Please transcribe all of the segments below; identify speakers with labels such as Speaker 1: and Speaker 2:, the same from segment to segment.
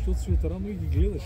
Speaker 1: защото си отрано и ги гледаш.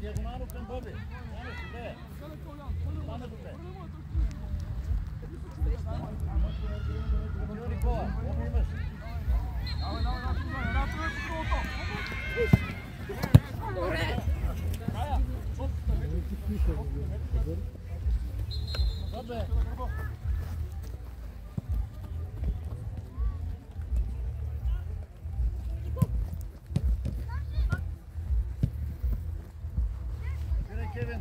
Speaker 2: Диагонално към Боби. Стане добре. Отива Никола. Боби имаш. Добре. Кевин.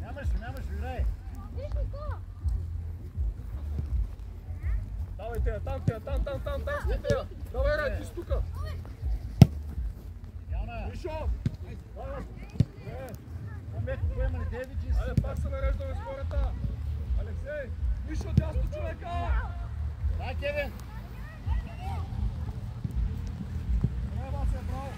Speaker 2: Нямаш, играй.
Speaker 1: Давай тея, там сте тея. Давай, рай, ти си тука. Мишо!
Speaker 2: Айде,
Speaker 1: пак се нареждаме с хората. Алексей, Мишо, дясно човека!
Speaker 2: Да, Кевин.
Speaker 1: Браво, се, браво.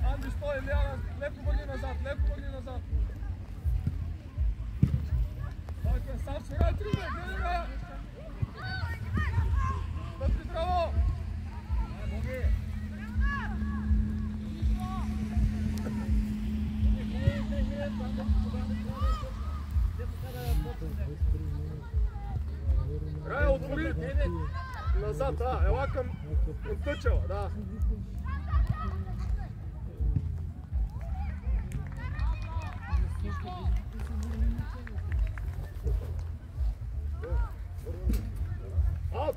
Speaker 1: Анди, стой, леко върни назад. Давайте, сам свирай, трибе, гледай ме! Стъпки, браво! Рая, отвори назад, да, ела към тъчела, да.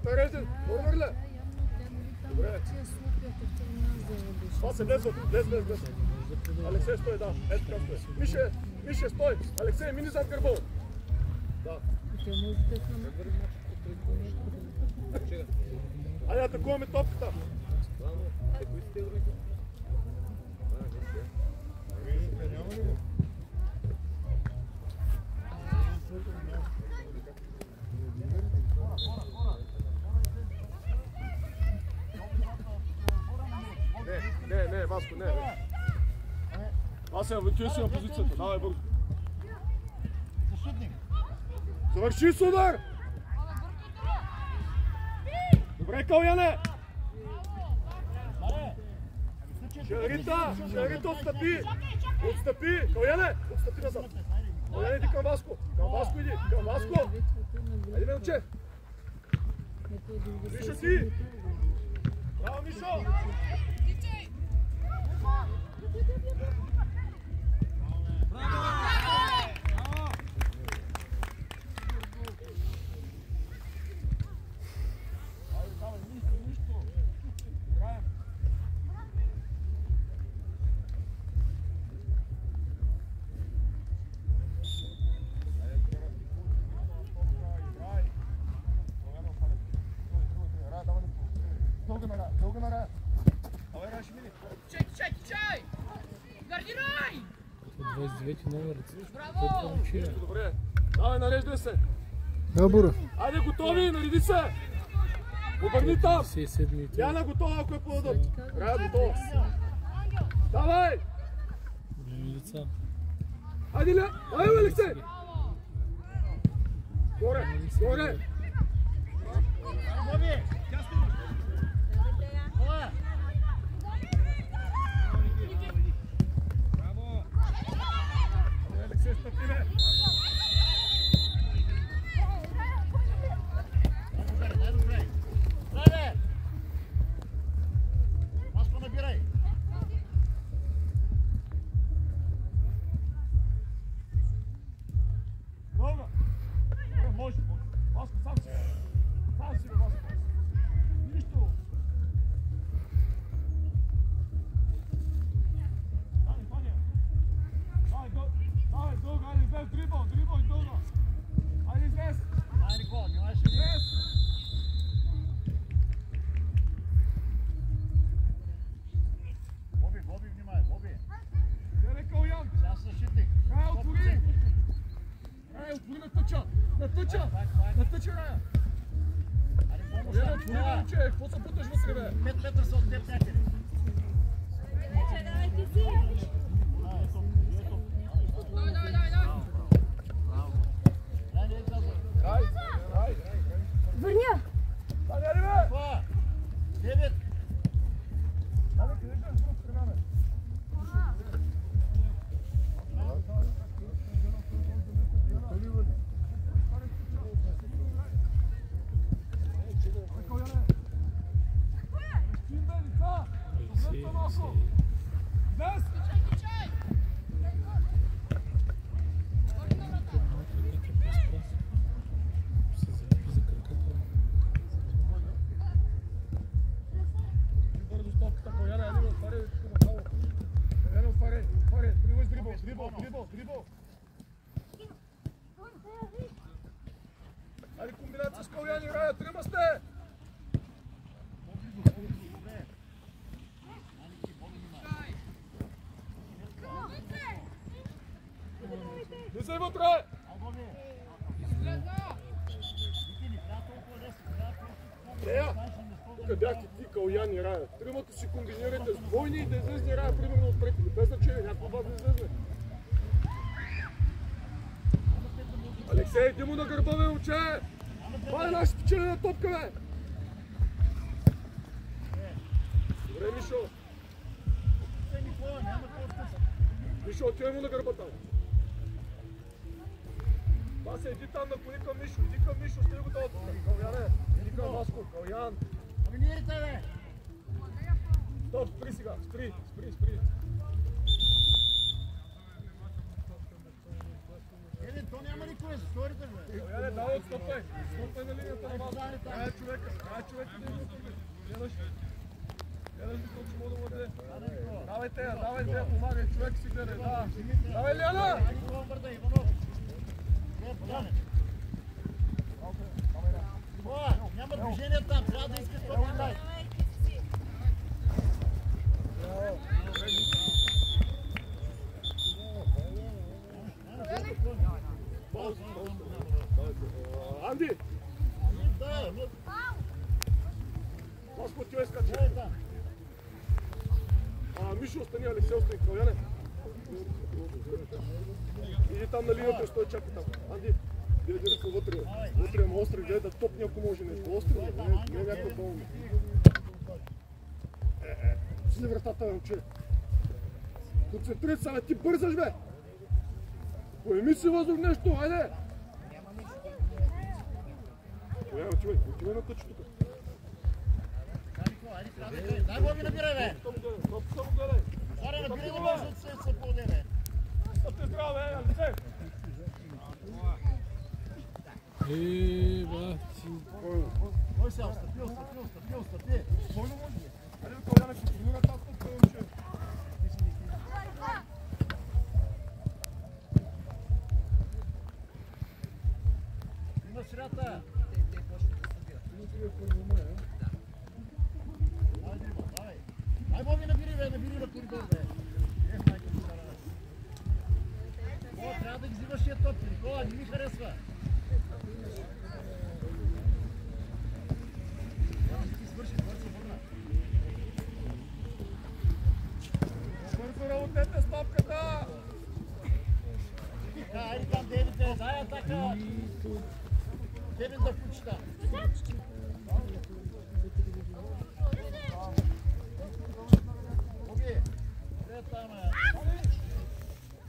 Speaker 1: Пережден, Мормърле! Добре. Това се влез. Алексей, стой, да. Ето така стой. Мише, стой. Алексей, мини зад гърба. Да. Айде, атакуваме топката. Не, Васко, не. Вася, върти си на позицията. Давай бързо.
Speaker 2: Защитник.
Speaker 1: Завърши с удар! Добре, Каляне! Шарита, отстъпи! Каляне, отстъпи назад. Каляне, иди към Васко. Към Васко! Айде, Мелче! Мишо ти! Браво, Мишо! Дълга нара. Давай, Раши, мини.
Speaker 3: Чай! Гардирай!
Speaker 1: 29 номер.
Speaker 3: Браво!
Speaker 1: Добре. Давай, нареждай се.
Speaker 4: Да, Бура.
Speaker 1: Айде, готови, нареди се. Обърни там.
Speaker 4: Яна
Speaker 1: готова, ако е по-удобно. Рая готова. Давай! Айде, Алексей! Горе! Дрибъл и дълга. Айде, излез.
Speaker 2: Айде, Никола, внимавай ще види. Боби, внимай, Боби.
Speaker 1: Дере Калуян.
Speaker 2: Сега се защитник.
Speaker 1: Рая, отвори. Рая, отвори на тъча. На тъча, Рая.
Speaker 2: Айде, помощ.
Speaker 1: Калуян, отвори на момче. Какво се путаш вътре, бе?
Speaker 2: 5 метра са от теб някъде.
Speaker 5: Върня!
Speaker 1: Дай, бе!
Speaker 2: Това! 9!
Speaker 1: Дай, къде гледаш друг страна, бе? Дрибъл. Айде комбинация с Калуян и Рая, трима сте! Влизай вътре! Тук бяхте ти, Калуян и Рая. Тримата си комбинирайте с двойни и да излезне Рая, примерно отпред. Без значение, някой от вас да излезне. Алексей, иди му на гърба, бе, момче! Това е наша спечелена топка, бе! Добре, Мишо. Мишо, отивай му на гърба там. Бася, иди там на коли към Мишо. Иди към Мишо, стига го долу. Калуяне, иди към Васко. Калуян.
Speaker 2: Комбинирайте, бе!
Speaker 1: Стоп, спри сега. Спри.
Speaker 2: Евин, то няма никой, засторите, бе!
Speaker 1: Калуяне, давай, отстъпвай. Отстъпвай на линията на Васко. Ай, човека да има тук. Гледаш ли колко ще мога да бъде? Давайте я, помагай, човек си гледай, да. Давай, Лиана!
Speaker 2: Айде, Иван Бърда, Иванов! Не, подане! Няма движение там, трябва да искаш това да.
Speaker 1: Анди!
Speaker 2: Да,
Speaker 1: Васко, ти скачи. Мишо, остани, Алексей, остани, Калуяне. Иди там на линията, стой, чакай там. Анди, гледай ръка вътре. Вътре има острив, гледай да топни, ако може нещо. Острив, не е някаква долу. Сили вратата, момче. Концентрирай се, ти бързаш, бе! Поеми си въздух нещо, айде! Отивай на тъчо тук.
Speaker 2: Дай Боби набирай, бе!
Speaker 1: Топ само гледай.
Speaker 2: Аре, набирай го може да се поде, бе!
Speaker 1: Стъпте здраво, бе, Алексей!
Speaker 4: Бати.
Speaker 2: Кой се отстъпи!
Speaker 1: Спойно може. Айде, Калуяне, контролира тази топка, момче.
Speaker 2: Има средата! Дай Боби набири на коридор, бе! Трябва да ги взимаш тия топки, Никола, не ми харесва! Ти свърши, това се върна!
Speaker 1: Бързо работете с топката!
Speaker 2: Айде там, Девид, бе! Дай атака! Кевин да включи там! Боби! Къде там, бе?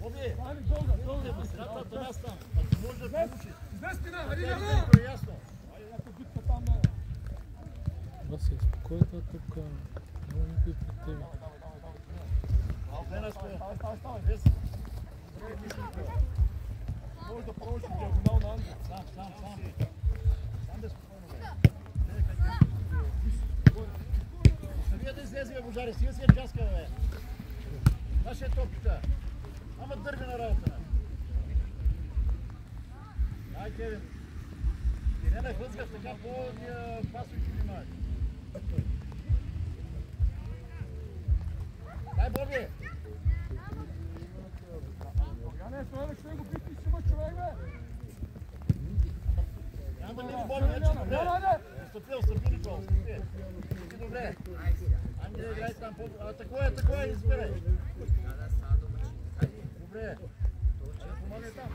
Speaker 2: Боби! Дълга, средата до нас там! Ако може да получиш!
Speaker 1: Излез ти на, айде,
Speaker 2: Айде,
Speaker 1: Лиана!
Speaker 2: е ясно!
Speaker 1: Айде, някаква битка там, бе!
Speaker 4: Васи, спокойно тази топка. Няма никой пред тебе.
Speaker 1: Ставай. Може да проучиш диагонал на Анди.
Speaker 2: Сам. Сам да спокойно, бе. Вие да излезе, бе, Божари, сега си е джаска, бе. Наша е топката. Ама дърви на работа. Дай, Кевин. Не ме хлъзгаш така по-пасови ти внимаваш. Дай, Боби!
Speaker 1: Яне, стояне, ще го бити, си има човек, бе!
Speaker 2: Няма да мини Боби, вече добре. Стъпи, Никола, стъпи. Стъпи добре. Ами да играй там по... Атакуй, избирай. Добре. Помагай там.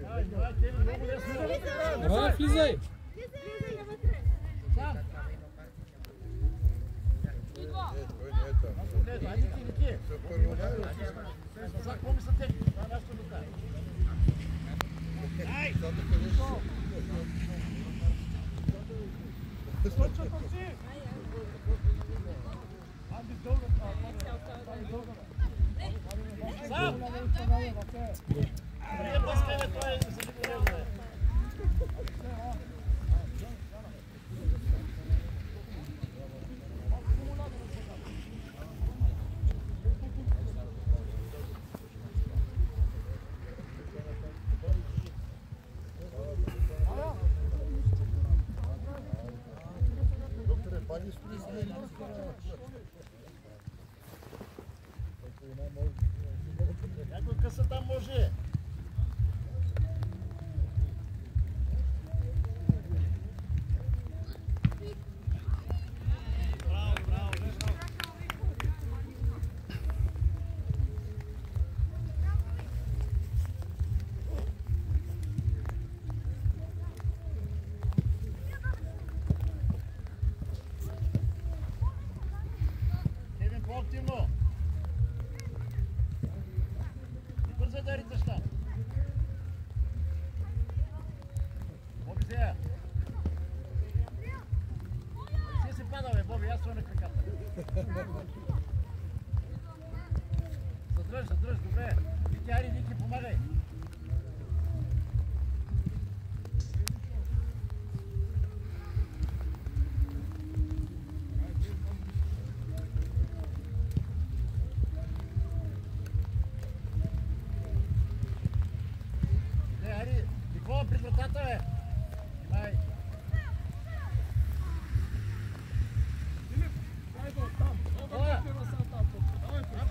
Speaker 2: Давай, Кевин, много лесно.
Speaker 4: Давай, влизай!
Speaker 2: Сам. Айде ти, Ники. Назад, помни са те. Това е нашата рука. Дай! Сам! Прие паскаве, това е за никога не е. Някой къса там може. Кевин, по-активно. Бързо да риташ там. Боби зея. Си се пада, бе, Боби, аз слонах краката. Задръж, добре. Вики, айде, Вики, помагай. Никола, пред вратата, бе! Внимай! Никола! Там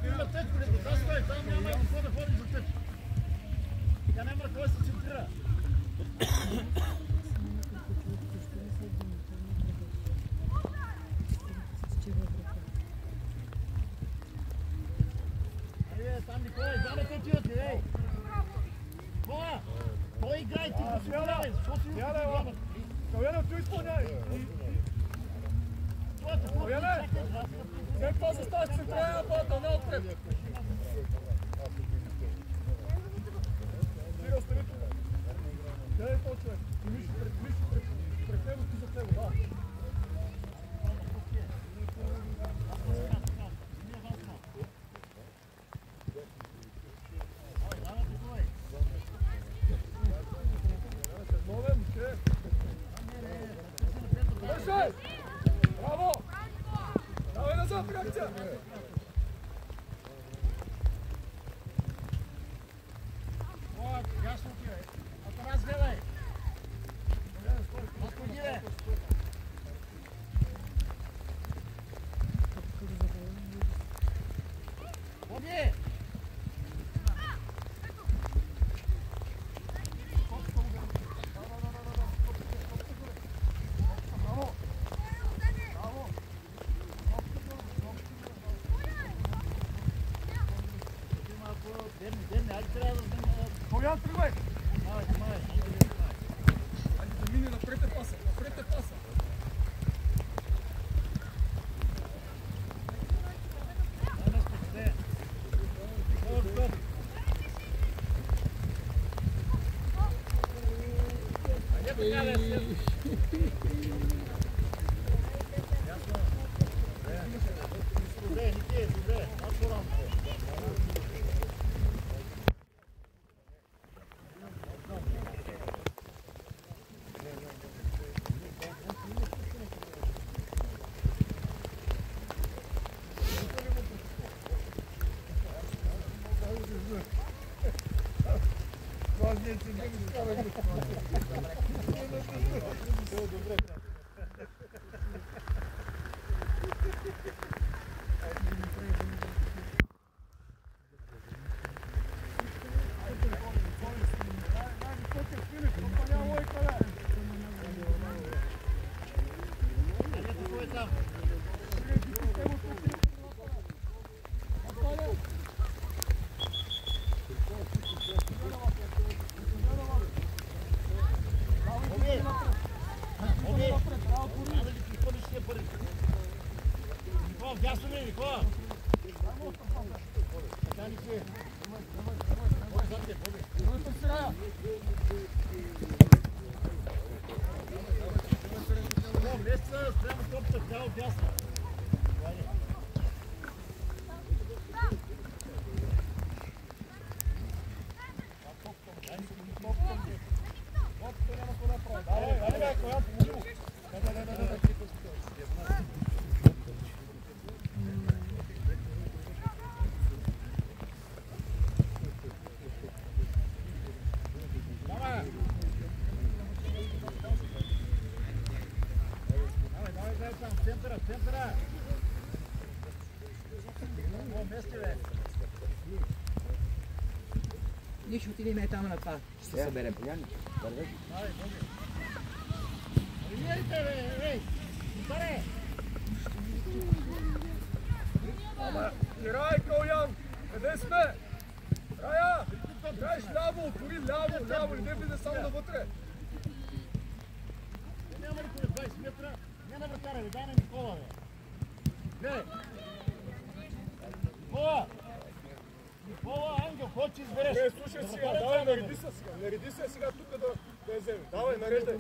Speaker 2: има тъч, пред вратата, там няма какво да ходиш за тъч. Тя няма кой се центрира. Айде, там Никола, издаде те тия ти, ей! Никола! Той играй, ти го си играй! Защо си го играй?
Speaker 1: Каляна, ти изпълняй! Каляне! След това заставаш централния нападател, не отпред! Стига, остани тук! Къде е този човек? Ти миши пред него, ти за него, да! Браво! Давай назад, реакция!
Speaker 2: О, ясно ти е. А това гледай. Господи, бе. Боби! Ден, айде трябва да вземем...
Speaker 1: Боян, тръгвай!
Speaker 2: Внимавай.
Speaker 1: Айде да мине напред е паса,
Speaker 2: Дай нещо, де. Стоп. Айде така, бе, си. Ясно. Добре, Ники, добре. Малко рано.
Speaker 3: Нищо ти не ме там на това. Ще се съберем.
Speaker 1: Играй, Калян! Къде сме? Рая! Играеш ляво, отвори ляво и не влиза само навътре.
Speaker 2: Няма ли коли 20 метра? Не на вратаря, дай на Никола, бе. Гледай! Никола, Ангел, кой ти избереш?
Speaker 1: Слушай сега, давай, нареди се сега тук да я вземе. Давай, нареждай.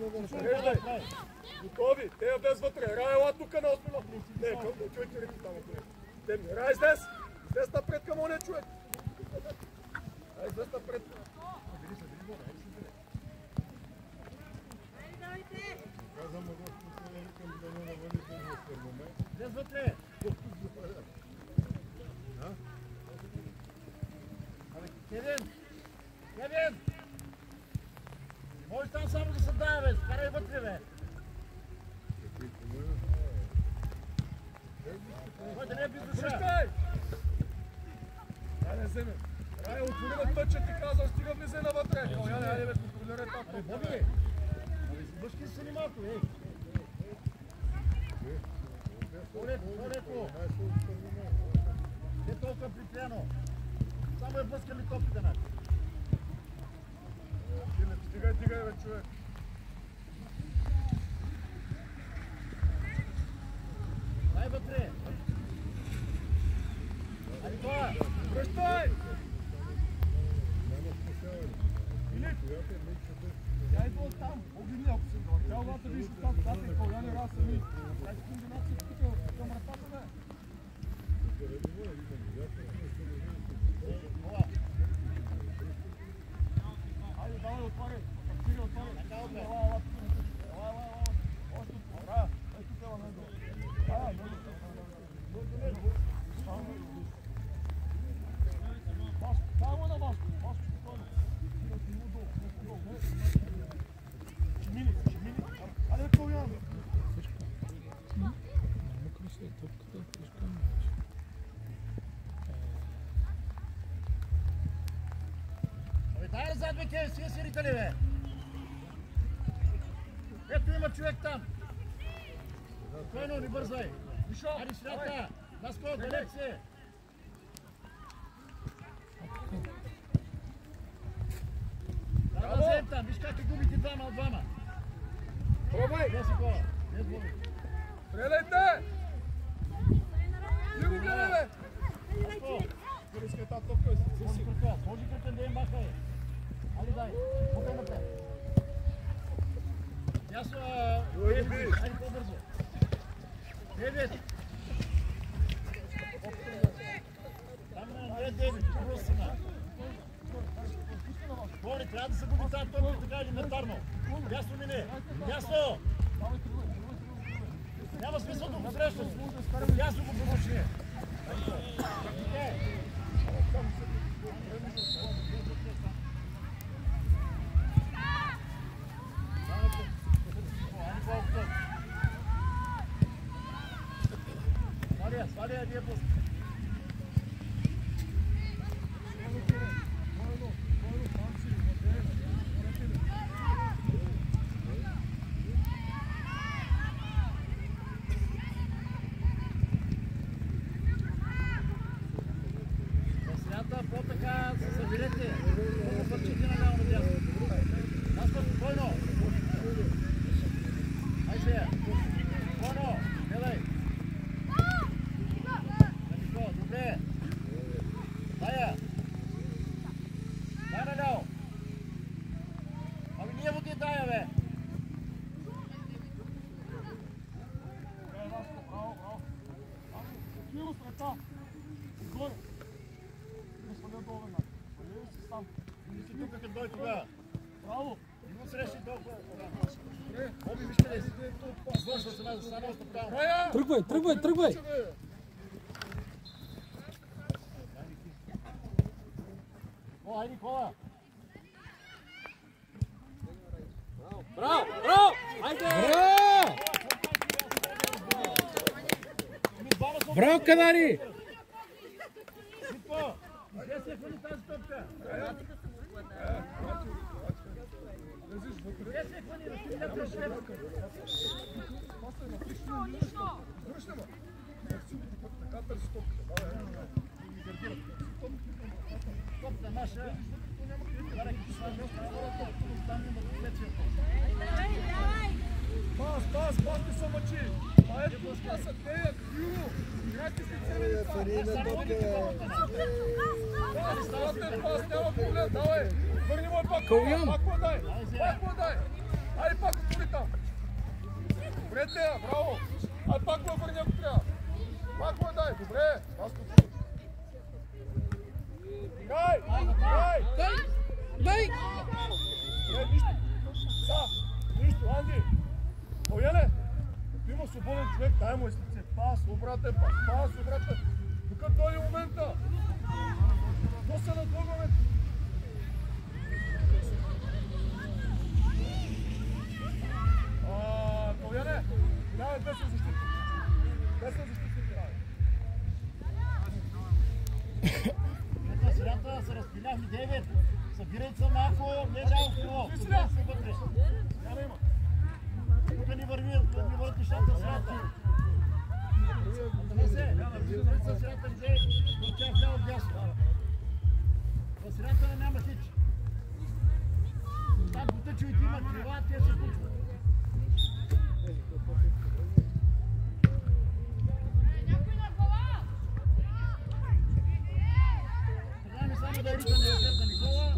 Speaker 1: Готови, те я без вътре. Рая, ела тук на 8 минути. Не, какво чуйте реки там отвори. Рая, издес! Издес напред към оня човек. Рая, издес напред.
Speaker 2: Влез вътре! Кевин! Кевин! Можеш там само да се дава, бе! Скарай вътре, бе! Кой да не е без душа?
Speaker 1: Връщай! Рая, не вземе. Рая, отвори на път, че ти казал, стига влезе навътре. Яне, бе, контролирай това.
Speaker 2: Боби! Бъшки се ни малко, ей! По-леко! Не толкова припряно! Само е блъскали топите на.
Speaker 1: Стигай, бе, човек.
Speaker 2: Дай вътре! Али това!
Speaker 1: Връщай! Тя идва от там, огни, ако си дойде. Тя отдата виж от там, тази Калян и Рая сами. Тази комбинация тук към вратата, бе. Хайде, давай, отваряй. Отваряй, отваряй. Ела. Още от Рая. Ей, тук ела най-долу. Vasco, calma na Vasco. Vasco, spokojno. Чимини. Айде, Калян.
Speaker 4: Намокри се топката, пускам вече.
Speaker 2: Абе, дай назад, бе, Кевин, сега си ритали, бе! Ето има човек там! Спокойно, не бързай! Ари свята! Наско, далеч се! Да взем там, виж как ги губите двама от двама!
Speaker 1: Пробвай!
Speaker 2: Не си кола, не сбори!
Speaker 1: Стреляйте! Не го гледай, бе!
Speaker 2: Наско,
Speaker 1: Къде тази топка?
Speaker 2: сложи кръка, не махай! Али дай, подай напред! Ясно, айде по-бързо! Девет! Там не е Девет, просто. Боли, трябва да се губи тази топка така елементарно. Ясно мине! Ясно! Няма смисъл да го срещаш. Ясно го помощи. вие пусти. Средата по-така се съберете. Много пърчите наляво надясно. Наспа спокойно. Ай сега. Спокойно. Гледай. Нико, добре. Дая. Дай наляво. Ами ние му ти дая, бе.
Speaker 1: Браво, браво. Отмиро с ръка. Отгоре. Не сваля долу веднага. Сваля си сам.
Speaker 2: Не си тук като дой тогава.
Speaker 1: Браво.
Speaker 2: Не му срещи толкова.
Speaker 1: Добре.
Speaker 2: Оби, вижте ли си? Свършва се една застана още право.
Speaker 1: Рая!
Speaker 4: Тръгвай, тръгвай, тръгвай!
Speaker 2: О, ай Никола!
Speaker 4: Браво! Браво! Айде! Браво! Браво, Канари!
Speaker 2: Нико! Къде се хвали тази топка? Къде се хвали? Топка наша.
Speaker 1: Пас, не се мъчи. Това е пуска са тея, Юро. Играйте си цели деца. Ставате пас, няма проблем, давай. Върни мой пак. Пак му дай. Пак му дай. Айде пак отвори там. Добре тея, браво. Айде пак му върни ако трябва. Пак му дай, добре. Аз отвори. Дай!
Speaker 4: Дай!
Speaker 1: Нищо. Нищо, Анди. Бояне, като има свободен човек, дай му излице. Пас, обратен пас, пас, обратен. Докато дойде момента. То се надлъгваме. Бояне, давай десен защитник. Десен защитник трябва.
Speaker 2: Средата се разпиляхме 9. Събирайте се малко, не ляво крило. Събирайте се вътре.
Speaker 1: Няма има.
Speaker 2: Тук ни върват нещата в средата. Не се, събирайте се средата, где въртя вляво дясно. В средата няма хич. Там потъчвайте има крила, те се случват. Трябва ми само да рика на Никола.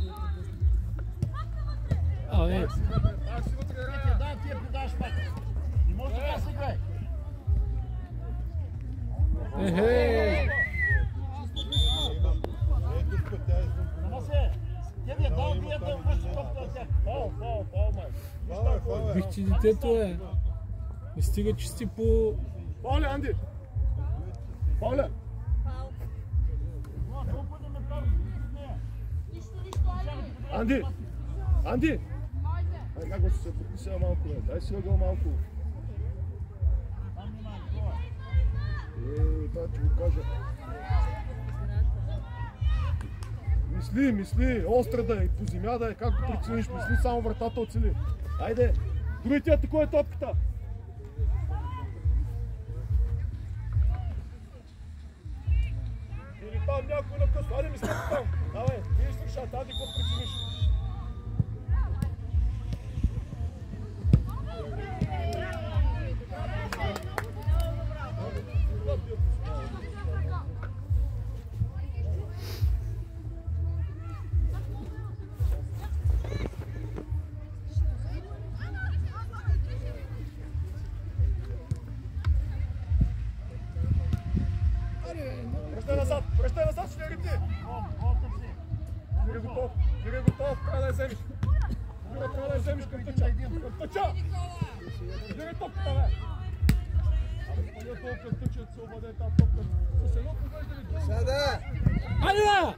Speaker 2: Да, ти я подаваш пак. Не може да се играе.
Speaker 4: Ехей!
Speaker 2: Ама се, те ви е дал вие да върши топка от тях.
Speaker 1: Фал, май.
Speaker 4: Вих, че детето е. Не стига, че си по...
Speaker 1: Пауле, Анди! Пауле! Анди! Анди! Ай, как го се подписа малко, бе. Дай си ъгъл малко. Това ти го кажа. Мисли, остра да е, по земя да е, както прецениш, мисли само вратата оцели. Айде, другите атакува топката. Или там някой на късно, айде мислете там. Давай, виж слуша, тази какво прецениш. Връщай назад, ще рипни! Дири готов, трябва да я вземеш. Трябва да я вземеш към тъча. Към тъча! Дири топката, бе! Абе, спаля толкова тъча, да се обаде тази топка. С едно поглежда ли долу?
Speaker 3: Сяда!
Speaker 4: Айде, да!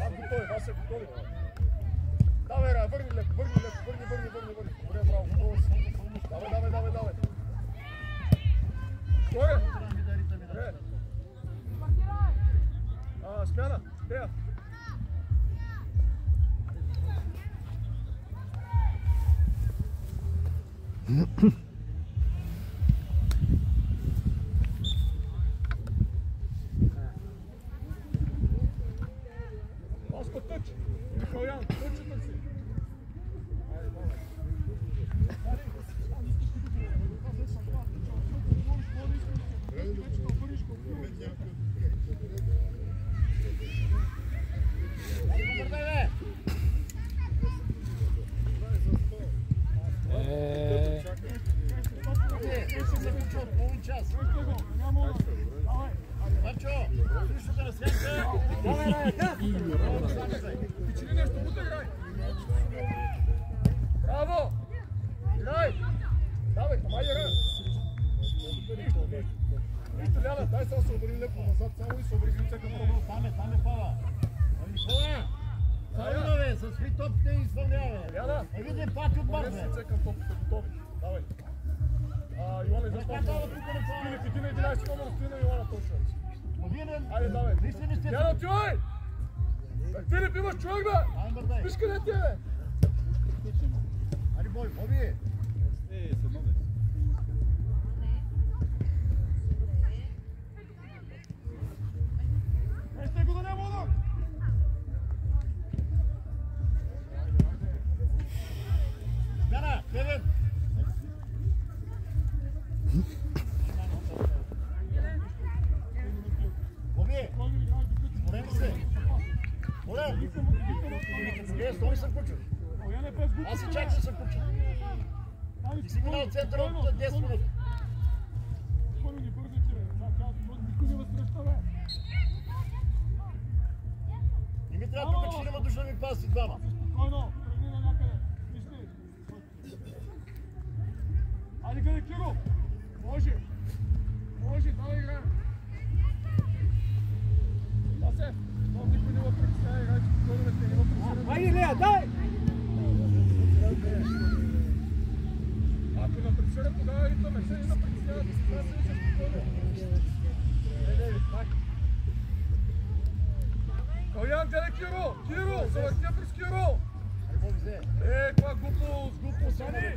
Speaker 1: Аз готови, вас е готови. Давай, Ра, върни леко. Добре, браво, готово си. Давай. Горе! Смяна! Тея! Оско тъч! Михалян, тъчи търси! Браво! Играй! Давай, май играй! Нищо, Ляна, дай сега се обърни леко назад, само и се обърни лице към пробъл.
Speaker 2: Там е Пава. Пава! Бе, с фри топите изпълнява.
Speaker 1: Ляна!
Speaker 2: Види пати от бар,
Speaker 1: Обърни
Speaker 2: бе.
Speaker 1: се лице към топите, готови. Давай. Йоана, излезна. Филип, иди на 11 номер, стои на Йоана точно. Айде, давай. Ляна, отивай! Филип, имаш човек, бе! Виж къде ти е, бе!
Speaker 2: Айде, Боби!
Speaker 1: Ещи го да не мога!
Speaker 2: Смяна, Кевин! Боби! Спорени се! Моля! Стои съм кучо! Аз си чакам съм кучо! Ти си минал центъра от 10 минути! Не ми трябва тук 4 души да ми паси двама!
Speaker 1: Спокойно, тръгни на някъде. Мисли. Айде къде, Киро? Може, давай играем. Да се, но никой не ме притеснява, играйте спокойно, не ме притеснява.
Speaker 3: Айде, Лея, дай!
Speaker 1: Ако ме притеснява, тогава ритаме, се не ме притеснява, да се трябва да се спокойно. Калян, къде Киро? Киро, завъртя през Киро! Каква глупост, Сани!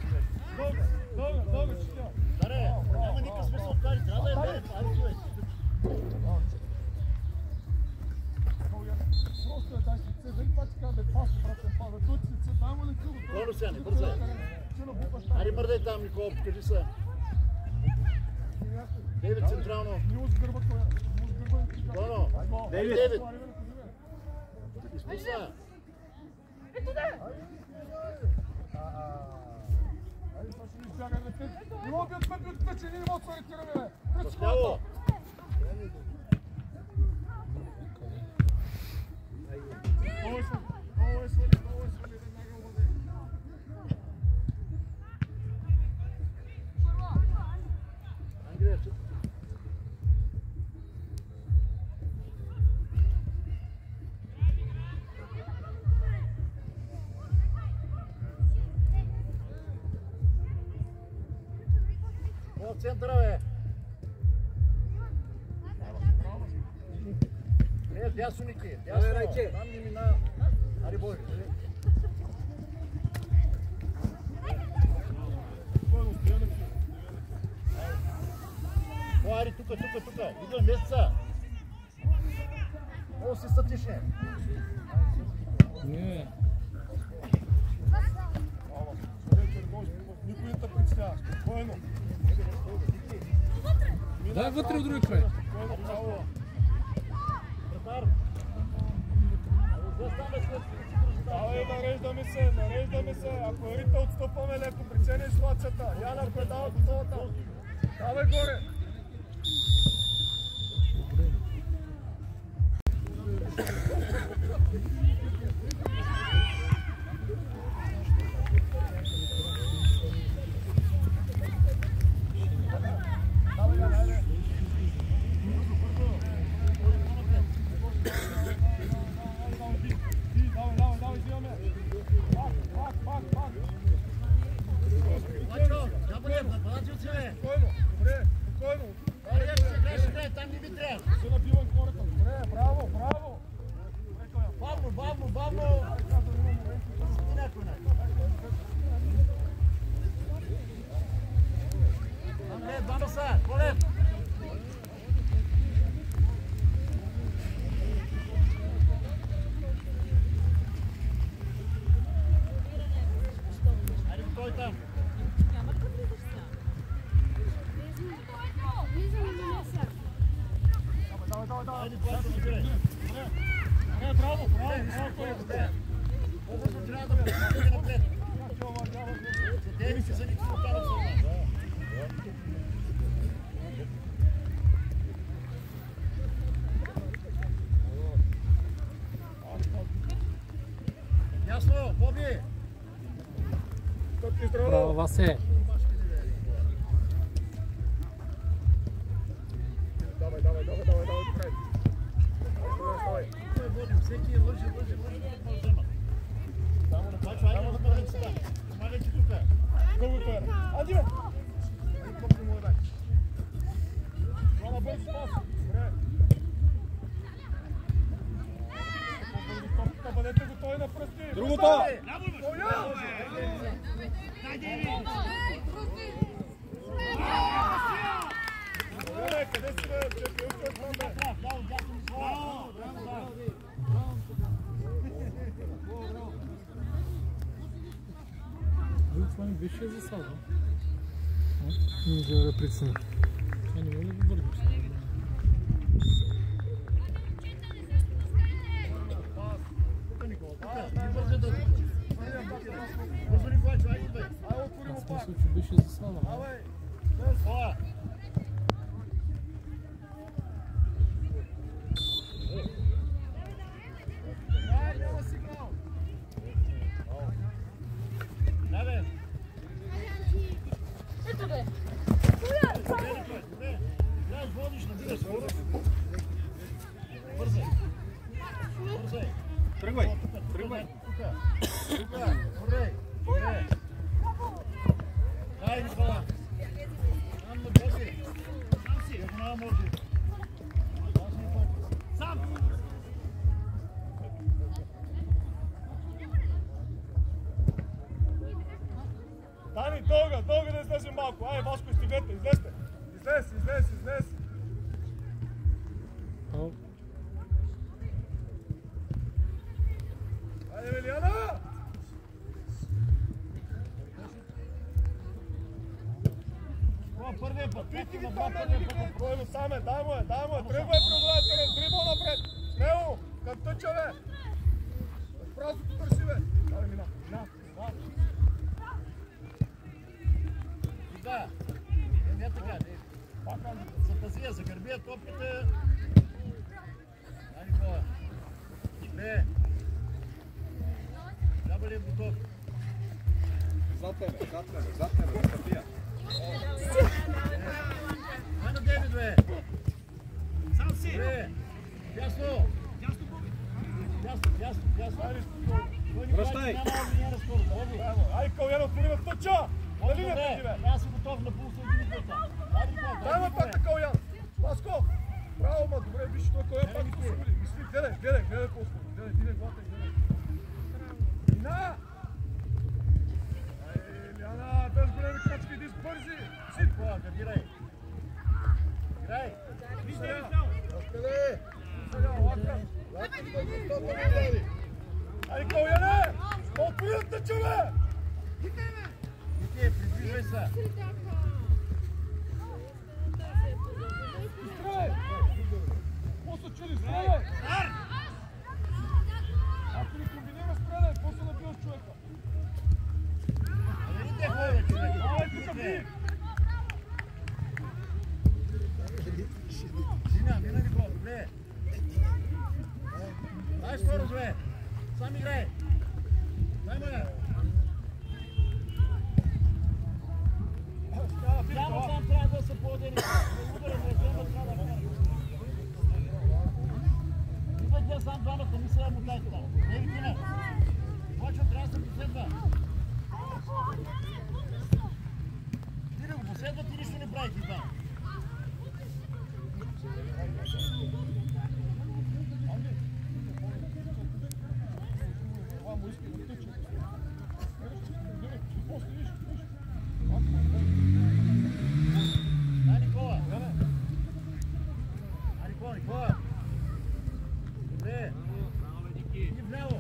Speaker 1: Дълга, че тя.
Speaker 2: Даре, няма никакъв смисъл пари, трябва да я бере пари, човек.
Speaker 1: Просто дай си лице, дали това ти казва, бе, пасо, братен, паза, той ти лице, дай му лице,
Speaker 2: Горо, Сяни, бързай. Ари, мърдай там, Никола, покажи се. Дейвид централно.
Speaker 1: Мило с гърба, Коя.
Speaker 2: Горо, Дейвид. Изпусна.
Speaker 1: Айде, това ще ни избяга на теб. Не мога да бият пъти от пече, ние не мога да се ориентираме, бе.
Speaker 2: Паскаво.
Speaker 1: Много е свали, веднага уводи.
Speaker 2: Ангелия, чук. В центъра, бе! Дясно, Ники, дясно. Там не мина. Ари, Бой. О, Ари, тука. Идвам, месеца. О, си статичне.
Speaker 4: Не.
Speaker 1: Никой не те притеснява, спокойно.
Speaker 4: Дай вътре от други край.
Speaker 1: Давай, нареждаме се. Ако е Рита, отстъпваме леко, прицени ситуацията. Яна, ако е дава готовата. Давай горе.
Speaker 2: Айде, плата, набирай.
Speaker 1: Браво!
Speaker 2: По-бързо трябва да бъде напред. Съдеви си за никакво останат за нас. Ясно, Боби!
Speaker 4: Браво, Васе!
Speaker 1: Давай, покай.
Speaker 2: Всеки лъжи, да вземат. Само на това, айде да бъдем сега. Помагайте тук.
Speaker 1: Колкото е. Ади, бе! Колко му е, бе? Това бързо спас. Добре. Бъдете готови на пръсти. Другото! Къде си, бе? Чекай, успех там, бе.
Speaker 4: Това не беше за сада. Не мога да преценя. Това не мога да го бързо. Аз мисля, че беше за сада.
Speaker 1: Тръгвай!
Speaker 2: Дай, Никола! Сам на Боби! Сам си! Ако няма може! Сам!
Speaker 1: Дани, дълга да излезем малко. Ай, Васко, стигнете, излезте. Излез. Айде, Велиана!
Speaker 2: Това първия път!
Speaker 1: Пити ги там, Пройно саме, дай му е. Тръгвай, преодолателен, дрибъл напред. Смело, към тъча, бе. Празното търси, бе. Давай, мина.
Speaker 2: Да, не така, запази, за гърбия топката. Дай, Никола. Не. Да бъдем готов.
Speaker 1: Зад тебе, София.
Speaker 2: Ай на Девид, бе. Сам си. Добре. Ясно.
Speaker 1: Връщай. Ай, Калуян, отвори в тъча. Дали не преди, бе?
Speaker 2: Аз съм готов на пулса единицата.
Speaker 1: Дай ме пак, Калуян. Васко. Браво, ма, добре, виж, той Калуян пак го събуди. Мисли, гледай по-скоро. Гледай, главата, гледай. Мина! Ляна, без големи крачки, иди бързи!
Speaker 2: Ситко, гърдирай! Играй!
Speaker 1: Вижте, разпредай! Лака! Ай, Калуяне! Отвори от тъча, бе!
Speaker 2: Вики, придвижвай се!
Speaker 1: Изстрелай! Какво се чуди? Стреляй! Ако ни комбинира, стреляй! Какво се набива с човека?
Speaker 2: Видите, хора, човек!
Speaker 1: Давай, тук би!
Speaker 2: Мина, Никола, добре! Дай скоро, бе! Сам играй! Дай ме! Няма там трябва да се по-отдели. Ударен, не взема това да вкара. Идвайте сам двамата, не се му дайте там. Не ви тина. Почва трябва да се последва. Ти да го последват и нищо не правите там. Никола! Добре! И вляво!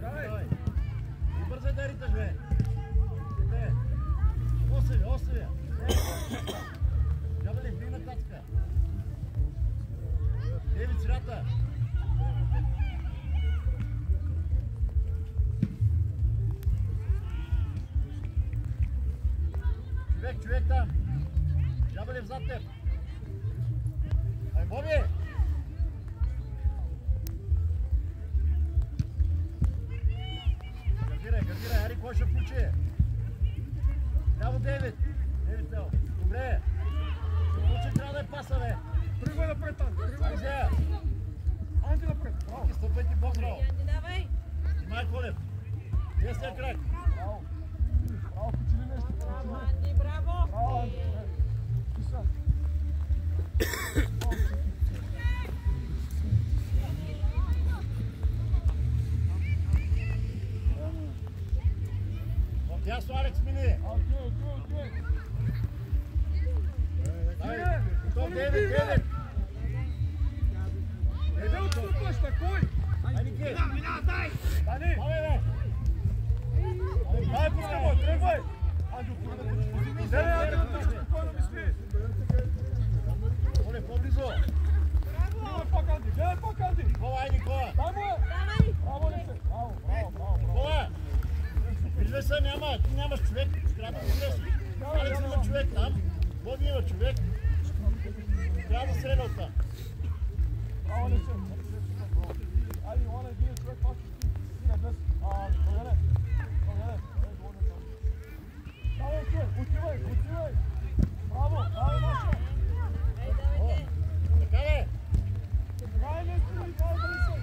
Speaker 2: Давай! И бързай да риташ, бе! Добре! Оставя! Жабелев, бей на тацка. Девет сирата. Човек там. Жабелев зад теб. Ай, Боби! Гардирай, ари кой ще включи? Ляво Дейвид. Дейвид Лео. Добре. Включи, трябва да е паса, бе.
Speaker 1: Тръгвай напред там.
Speaker 2: Ай, Зея.
Speaker 1: Анти напред. Браво.
Speaker 2: Ти стъпвай ти по-здраво.
Speaker 5: Анди, давай!
Speaker 2: Снимай Колев. Десния крак.
Speaker 1: Браво. Браво, почини нещо.
Speaker 5: Браво, Анди, браво!
Speaker 1: Браво, Анти. Писа.
Speaker 2: Дясно, Алекс, мини.
Speaker 1: Окей.
Speaker 2: Дай, готов, Дейвид.
Speaker 1: Еде отстъпваш, на кой?
Speaker 2: Ай, Ники.
Speaker 1: Дани.
Speaker 2: Давай, бе.
Speaker 1: Дай, пускай му, тръгвай. Анди, отпусна. Дай, Анди, спокойно мисли.
Speaker 2: Колев, по-близо.
Speaker 1: Гледай пак, Анди.
Speaker 2: Никола, ай, Никола.
Speaker 1: Дай му е.
Speaker 5: Давай!
Speaker 1: Браво, Лексе. Браво.
Speaker 2: Никола. Виждай се, ти нямаш човек. Трябва да го влезеш. Алекс има човек там. Боби има човек. Трябва да среда от там.
Speaker 1: Браво, Лексе. Айде, Йоана, един човек, пак ще стига без... Провере. Браво, човек, отивай. Браво, Маша.
Speaker 5: Давайте!
Speaker 2: Така ли?
Speaker 1: Давай, Лексе, давай, Лексе.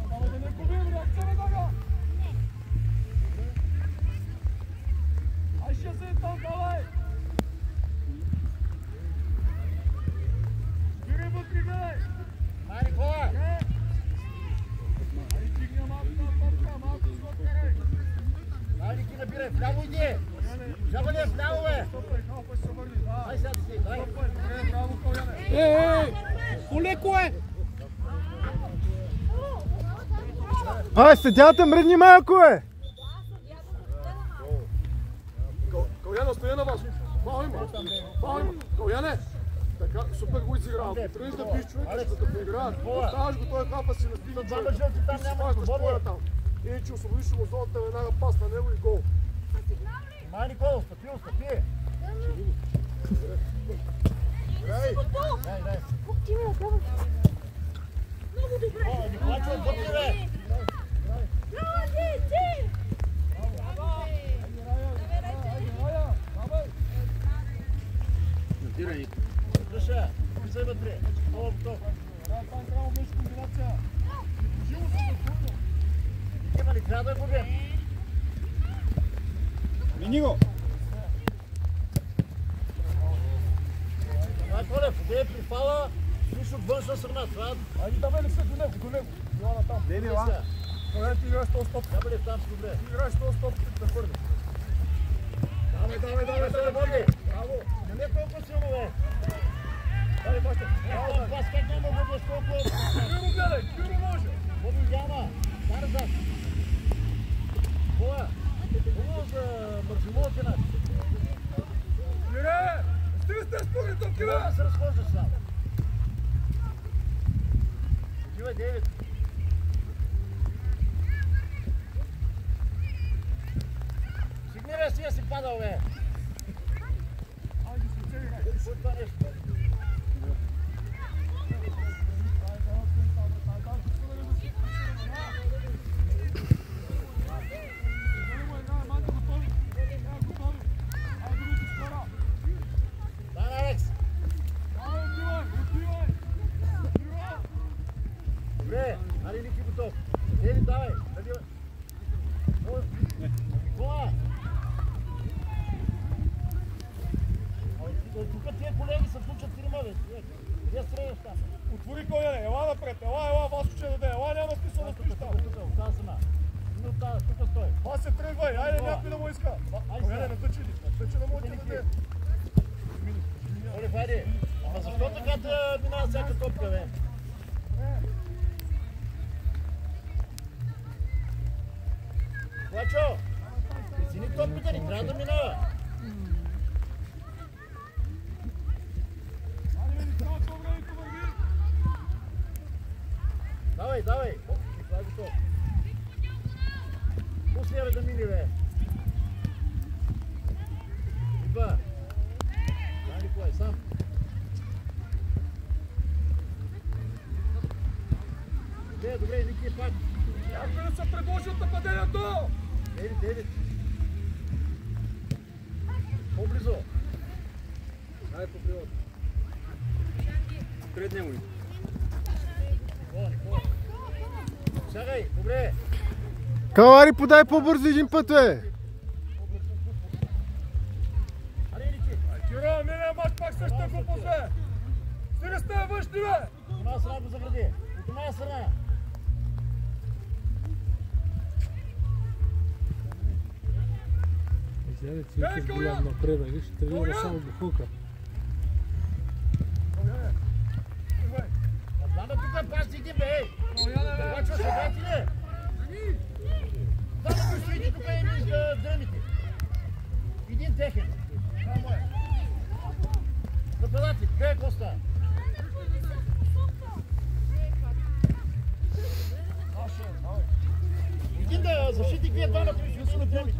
Speaker 1: Давай, да не губим, реакция на дага. Ай, ще се там, давай. Спирай вътре, гледай.
Speaker 2: Ай, Никола.
Speaker 1: Ай, дигни малко на топка, малко слоткарай.
Speaker 2: Ай, Ники, набирай. Вляво иди. Жабелев, вляво, бе.
Speaker 1: Стопай, халпай се върни.
Speaker 2: Ай, сега си, дай.
Speaker 1: Стопай, добре, браво, Коляне.
Speaker 4: Полеко е! Ай, съдята мръдни малко е!
Speaker 1: Коляне, стоя на вас. Фаул има. Коляне. Така, супер го изиграл. Тръгнеш да биш човека, за да поиграят. Оставаш го, той хапа си на стигна човек. Ти си смащаш поля там. Иначе освободиш го зоната, веднага пас на него и гол.
Speaker 2: Май, Никола, стъпи. Дай.
Speaker 5: Много добре!
Speaker 2: О, Николачо, отбъпни, бе. Дъша, писай вътре. Това готов.
Speaker 1: Там трябва беше комбинация. Живо се за
Speaker 2: Има ли, трябва да го бе?
Speaker 4: Мини го!
Speaker 2: Ай, Колев, къде е припала? Виж от външна страна. Това
Speaker 1: Айде, давай ли се до него. Йоана там.
Speaker 2: не е ла.
Speaker 1: Коляне, ти играеш този стоп.
Speaker 2: Жабелев там си добре.
Speaker 1: Ти играеш този стоп, да хвърли. Давай,
Speaker 2: Боби.
Speaker 1: Браво.
Speaker 2: Не е толкова силно, бе.
Speaker 1: Дай, баща.
Speaker 2: Браво, пас как няма да бъдеш толкова.
Speaker 1: Киро гледай, Киро може.
Speaker 2: Боби няма. Нарзад. Боя. Хубаво за бързимовата начин.
Speaker 1: Кире! Стига сте спорни топки, бе!
Speaker 2: Трябва да се разхождаш сам. Отивай, Дейвид. Сигни, бе, сега си падал, бе.
Speaker 1: Айде, си цели, играй.
Speaker 2: Кой това нещо? Дай, Алекс. Добре, али Ники готов. Дейвид, давай. Никола. Тук тия колеги се включат трима, бе. Къде стреляш там?
Speaker 1: Отвори Коляне, ела напред, ела, Васко ще даде, ела, няма смисъл да стоиш там.
Speaker 2: Оттава сама. Тук стой.
Speaker 1: Вас се тръгвай, айде някой да му иска. Коляне, натъчи да му ти даде.
Speaker 2: Оле, хайде. Ама защо така да минава всяка топка, бе? Плачо, извини топката ни, трябва да минава. Давай, давай. Това е готов. Пусни да мини, бе. Идва. Да, Николай, сам. Добре, Ники, пак.
Speaker 1: Някой да се предложи от нападението!
Speaker 2: Девид. По-близо.
Speaker 1: Дай по прилото. Пред него ли?
Speaker 2: Никола. Чакай, добре.
Speaker 4: Калари, подай по-бързо един път, бе!
Speaker 1: Киро, мине мач пак същата глупост, бе! Стига сте външни, бе!
Speaker 2: От една страна го загради. От една страна.
Speaker 4: Изяде цвикаш голям напред, виж, тренира само бухука.
Speaker 2: Даме тук пас един, бе! Обаче се дати ли? Даме го стоите тук и дръмите. Един техен. Нападател, къде е Коста? Един да защитник, вие двамата ви ще се натребите.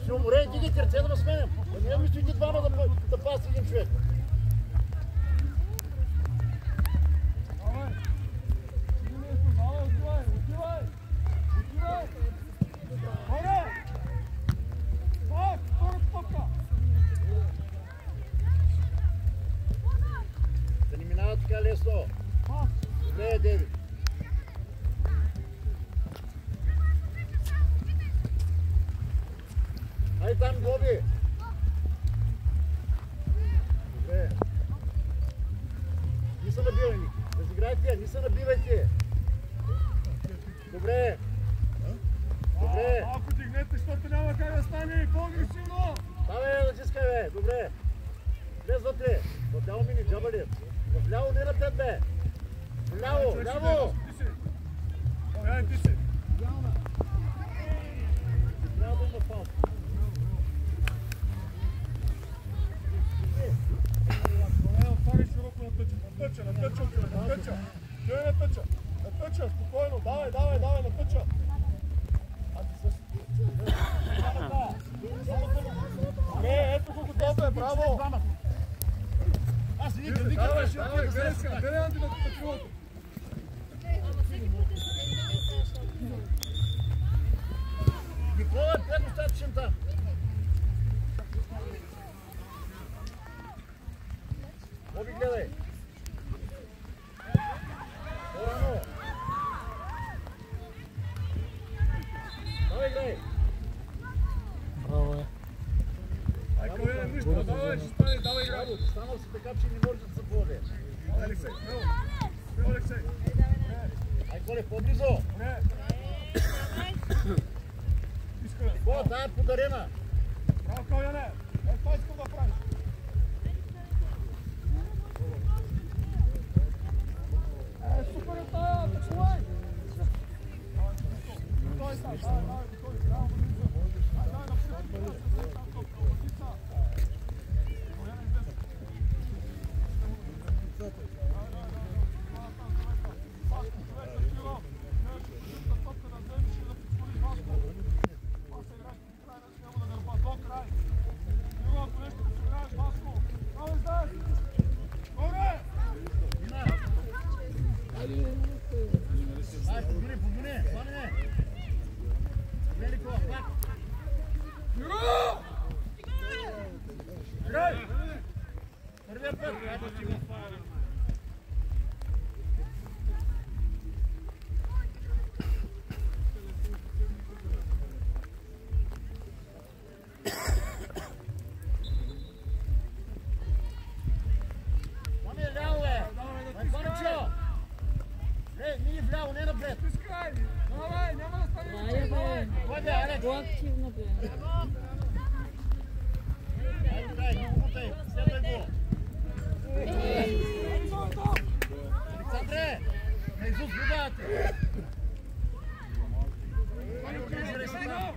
Speaker 2: Ще умре, дигайте ръце да ме сменям. Не ми стоите двама да паси един човек. Да ни минава така лесно. Добре, Девид. Ай там, Гоби! Добре. Не са набивани. Разиграйте, не са набивайте. Добре. Добре.
Speaker 1: Малко дигнете, защото няма как да стане по-агресивно!
Speaker 2: Давай, натискай, бе. Добре. Влез вътре. Вляво мини, джабалет. Вляво, не напред, бе. Вляво, ляво.
Speaker 1: Яй, ти си!
Speaker 2: Трябва да има фаул.
Speaker 1: Отваряй широко на тъча. На тъча. Той на тъча. На тъча, спокойно. Давай, на тъча. Не, ето го готов е, браво!
Speaker 2: Аз не
Speaker 1: Давай, гледай Анди на крилото.
Speaker 2: Никола е предостатъчен там. Боби, гледай. Порано. Давай, гледай.
Speaker 4: Браво е.
Speaker 1: Ай, кой е нищо, давай, ще стане, давай, игра.
Speaker 2: Станал си така, че не може да се поде.
Speaker 1: Алексей, смело, Алексей.
Speaker 2: Ай, Коле, по-близо.
Speaker 1: Не. Искаме.
Speaker 2: Никола, тая е подарена.
Speaker 1: Браво, Каляне. Това искам да правиш. Супер е тая, почувай. Той сам, давай, браво, давай, напред.
Speaker 2: Ай, подгони, хване. Гледай, Никола, пак.
Speaker 1: Играй!
Speaker 2: Първия път. Мами, ляво е. Панчо. Мини вляво, не напред.
Speaker 1: Искай! Давай, няма да стане.
Speaker 5: Айде, бе.
Speaker 2: Кой бе, Алекс?
Speaker 5: По-активно, бе.
Speaker 2: Айде, дай, не умутай. Следвай го. Александре, на Изус, гледате. Организирай се там.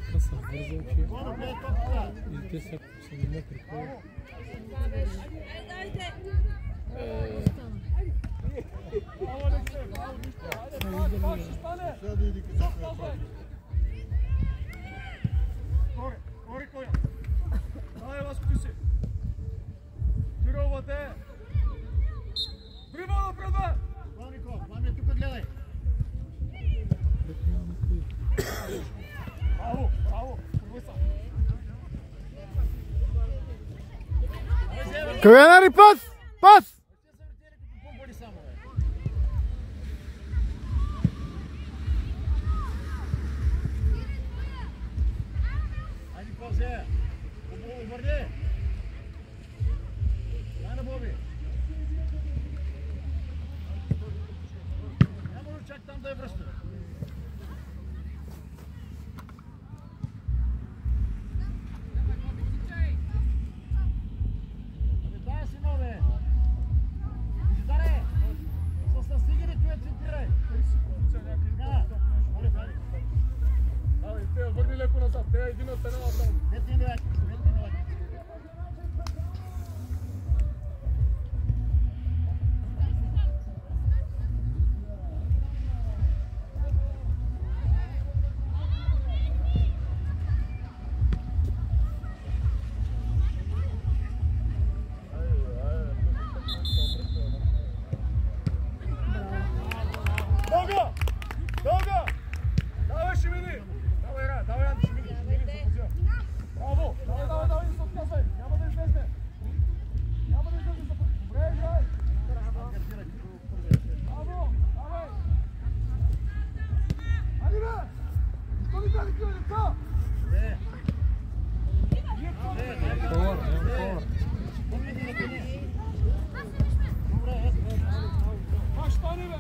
Speaker 4: Така са вързал, че
Speaker 2: Горо, гледай топката.
Speaker 4: и те са не приходят.
Speaker 5: Дайте!
Speaker 1: Гори коня! Давай, Васко, ти си! Кирил, те! Дрибал напред, бе!
Speaker 2: Нико, маме, тук гледай.
Speaker 1: Браво, браво! Първиса!
Speaker 4: Кавианари, пас! Пас!
Speaker 2: Айде, Козе! Обърни! Дай на Боби! Няма ли чак там да я връща? Дай си, нове! Даре! С настигане tu я центрирай!
Speaker 1: Давай, те, върни леко назад. Те, един от една направо.
Speaker 2: Ветни ноги!
Speaker 1: Дълга! Дълга! Давай, Шимини! Давай, Ра, давай, Анди, Шимини, Шимини се позива. Браво! Давай, давай, давай, се отказвай! Няма да излезне! Няма да излезне! Добре, играй! Браво! Давай! Айде, бе! Що ни дали тия деца?
Speaker 4: Фор, фор.
Speaker 1: Как стане, бе?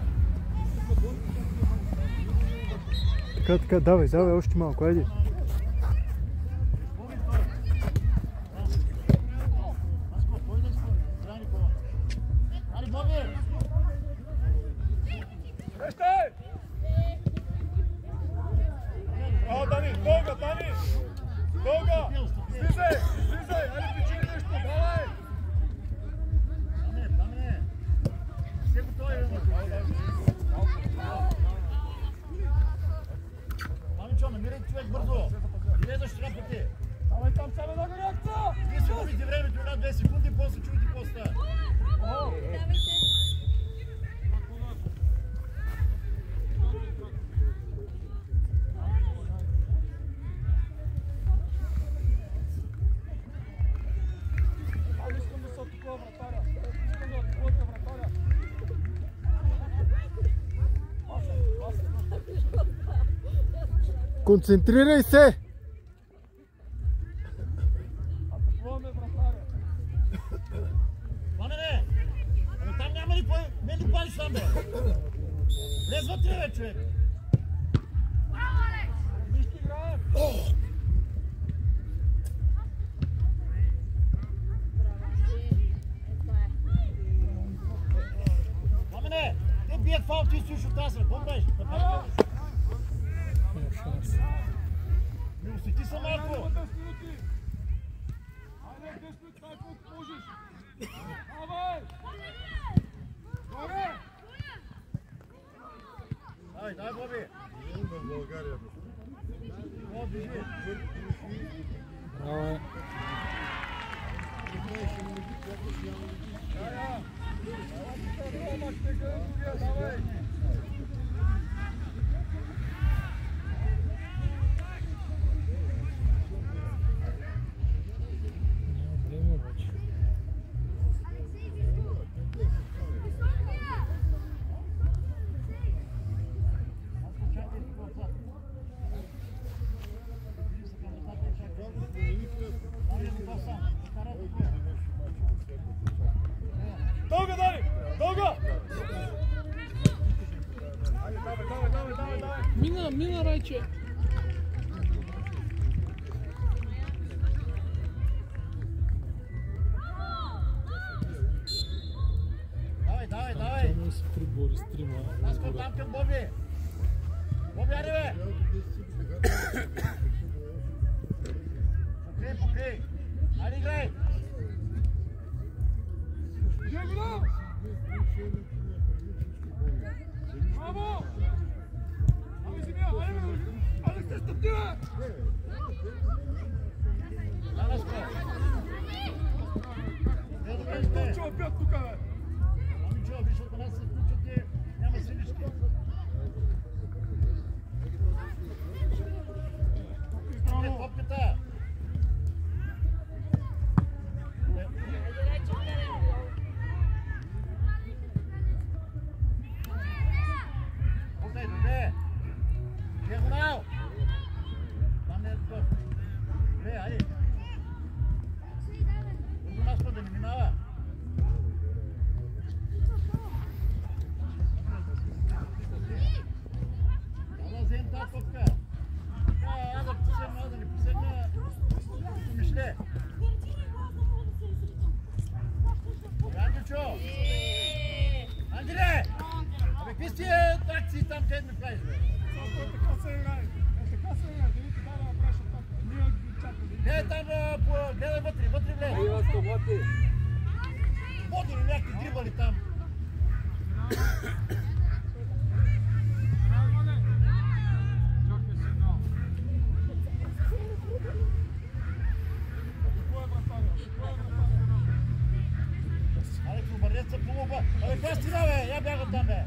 Speaker 4: Така, давай, още малко, айде.
Speaker 1: Вещай! Браво, Дани! Дълга, Дани! Дълга! Слизай! Слизай! Айде, причини нещо! Давай!
Speaker 2: Даме! Все готови, бе! Мамичо, намирай човек бързо! Влезаш три пъти!
Speaker 1: Давай там, сега на реакция!
Speaker 2: Вие си губите времето 1-2 секунди, после чуйте поста!
Speaker 1: Аз искам да се атакува вратаря. Искам да атакувате вратаря.
Speaker 4: Концентрирай се!
Speaker 1: Атакуваме вратаря.
Speaker 2: Пане, ами там няма ли кой? Не ли палиш там, бе? Влез вътре, бе, човек!
Speaker 1: Нищо играем.
Speaker 2: Пане, те бият фаул, ти стоиш от тази, помнеш? Ми усети се малко!
Speaker 1: Айде, 10 минути. Айде, 10 минути, дай колко можеш. Давай! Горе!
Speaker 2: Дай, Боби! В България. О, бежи!
Speaker 4: Браво е.
Speaker 1: Давай!
Speaker 4: Време обаче.
Speaker 1: Дълга, Дани! Дълга! Айде, давай!
Speaker 4: Мина, Райче.
Speaker 2: Давай!
Speaker 4: Тя не се прибори. отвори стрима.
Speaker 2: Аз там към Боби. Боби, ари бе! Покрий! Ари играй!
Speaker 1: Браво! Ами земя, айде сте стъпнила!
Speaker 2: Данаско!
Speaker 1: Точно опят тук, бе!
Speaker 2: Ами чува, виж, от нас се включат и няма силички. Топката! Окей, добре! Диагонал! Там не е топ. Добре, айде! От нас да не минава! Ала взем тази топка! Аз да не посегна Мишле! Ангелчо! Ангеле! Абе, какви си акции там, където ми правиш, бе?
Speaker 1: Така се играе. Така се играе. Да видите, да направиш така. Ние чакаме.
Speaker 2: Не, там, гледай вътре влез. Води ли някакви дрибали там? Алекс, обърнете се по-лоба. Абе, коя стена, бе? Я бягам там, бе.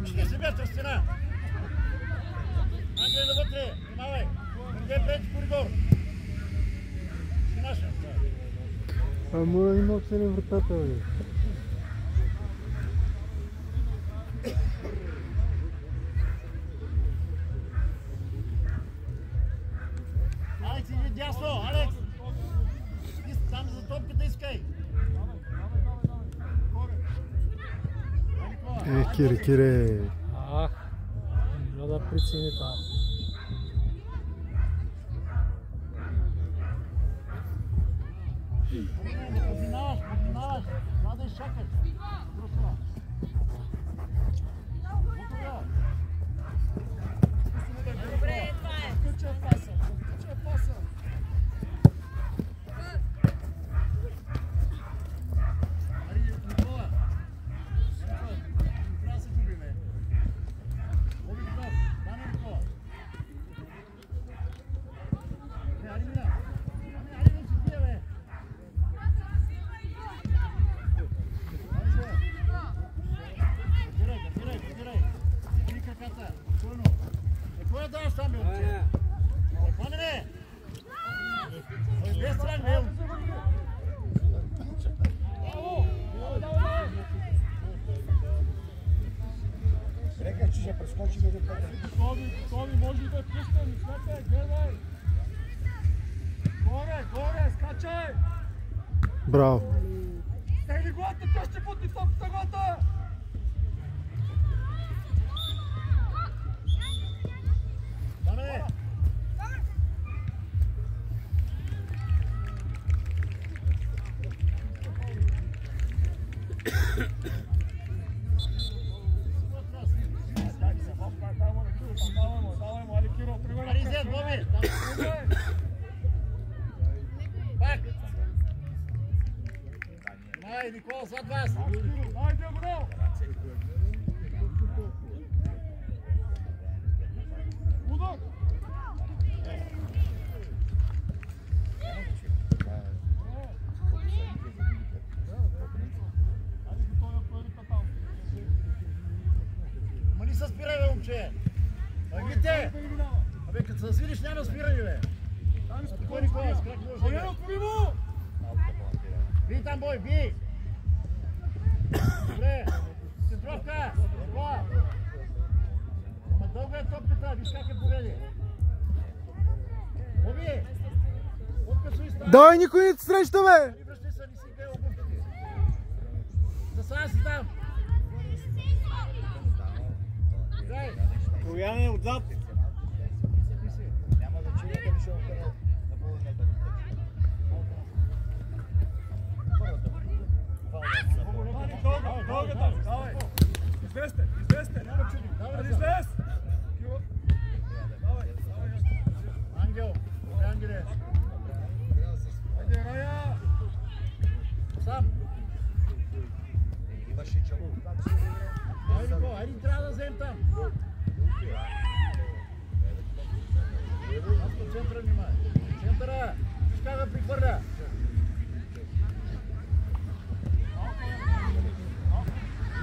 Speaker 2: Ще се бяха стена. Ангеле, навътре. Внимавай. Върде пред коридор. Стена ще направи.
Speaker 4: Ама има оцели вратата, бе.
Speaker 2: Алекс, иди дясно, Алекс! Ти там за топката искай!
Speaker 4: Кире. Ах, не да прецени това.
Speaker 2: Подминаваш, трябва да изчакаш.
Speaker 5: Добре, това е.
Speaker 1: Включа паса.
Speaker 2: Ари, Никола! Трябва да се губи, бе. Боби готов. Дане, Никола. Ари, мина. Ари, не си пие, бе. Дирай. Дирай краката. Силно. Кой даваш там, бе, момче? Хване, не! Без страх, бе.
Speaker 1: Реках, че ще прескочим един път. Томи, може да пуснем, мислете, гледай! Горе, скачай!
Speaker 4: Браво.
Speaker 1: Стегни главата, тя ще бутни топката главата!
Speaker 2: Дане! Ари, зет, Боби! Пак! Ай, Никола, зад вас!
Speaker 1: Дай, диагонал! Удар!
Speaker 2: Ма ни се спирай, бе, момче! Агите! Абе, като се свириш, няма спиране, бе! Спокой, Никола, с крак може да играе. Бий там, бой, бий! Добре! Центровка! Никола! Ама дълга е топката, виж как е поведе! Боби! Откъсуй страна!
Speaker 4: Давай, никой не те среща, бе!
Speaker 2: Не връщай се, не си бе обувките! Засада си там! Играй!
Speaker 6: Бояне отзад.
Speaker 1: Няма значение дали ще опера на половината. Дълга, Давай! Излезте! Излезте! Айде, излез! Киро! Давай!
Speaker 2: Ангел! Ангеле!
Speaker 1: Айде, Рая!
Speaker 2: Сам! Айде, Нико! Айде, трябва да вземем там! Аз по центъра внимай! Центъра! Виж как да прихвърля!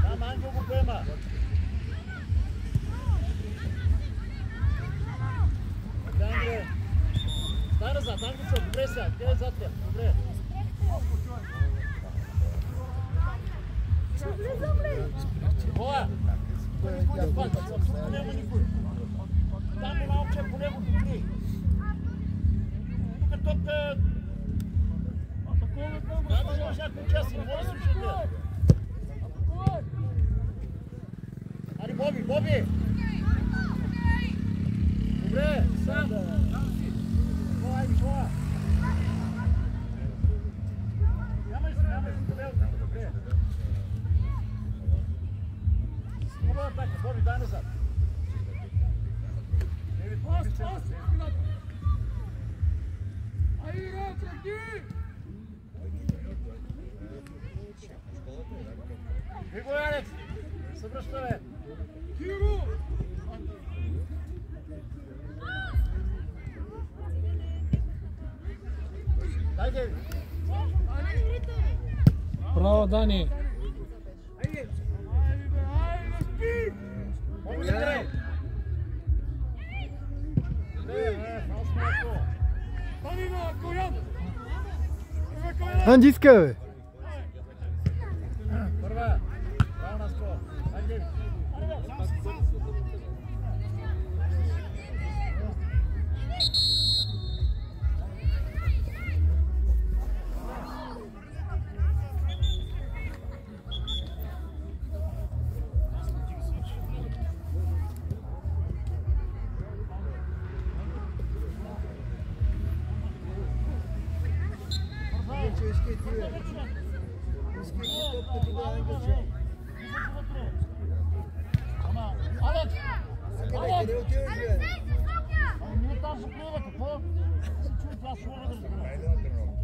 Speaker 2: Там Ангел го поема! Ангеле! Стай назад, Ангелчо! Добре сега! Къде е зад теб? Добре! Коя? Тук няма никой. Там има момче по него добри. Тук топка... Трябва да имаш някакво участие, не може да слушаш гледа. Ари, Боби, Боби! Добре, сам! Кола, айди, кола! Няма си табелка, добре. Хубава атака, Боби, дай назад.
Speaker 1: Айде, тръгни!
Speaker 2: Ви го, Алекс! Съвръща, бе!
Speaker 1: Киро!
Speaker 2: Дайде!
Speaker 4: Браво, Дани!
Speaker 1: Айде, спи!
Speaker 2: Боби, играй! Фалс малко!
Speaker 1: Стани на Коян!
Speaker 4: Анджиска, бе!
Speaker 2: Първа! Браво на скор! Айде! Ама, Алекс! Алекс! Ами ние там се приеме, какво? Се чуи това шума да разбира.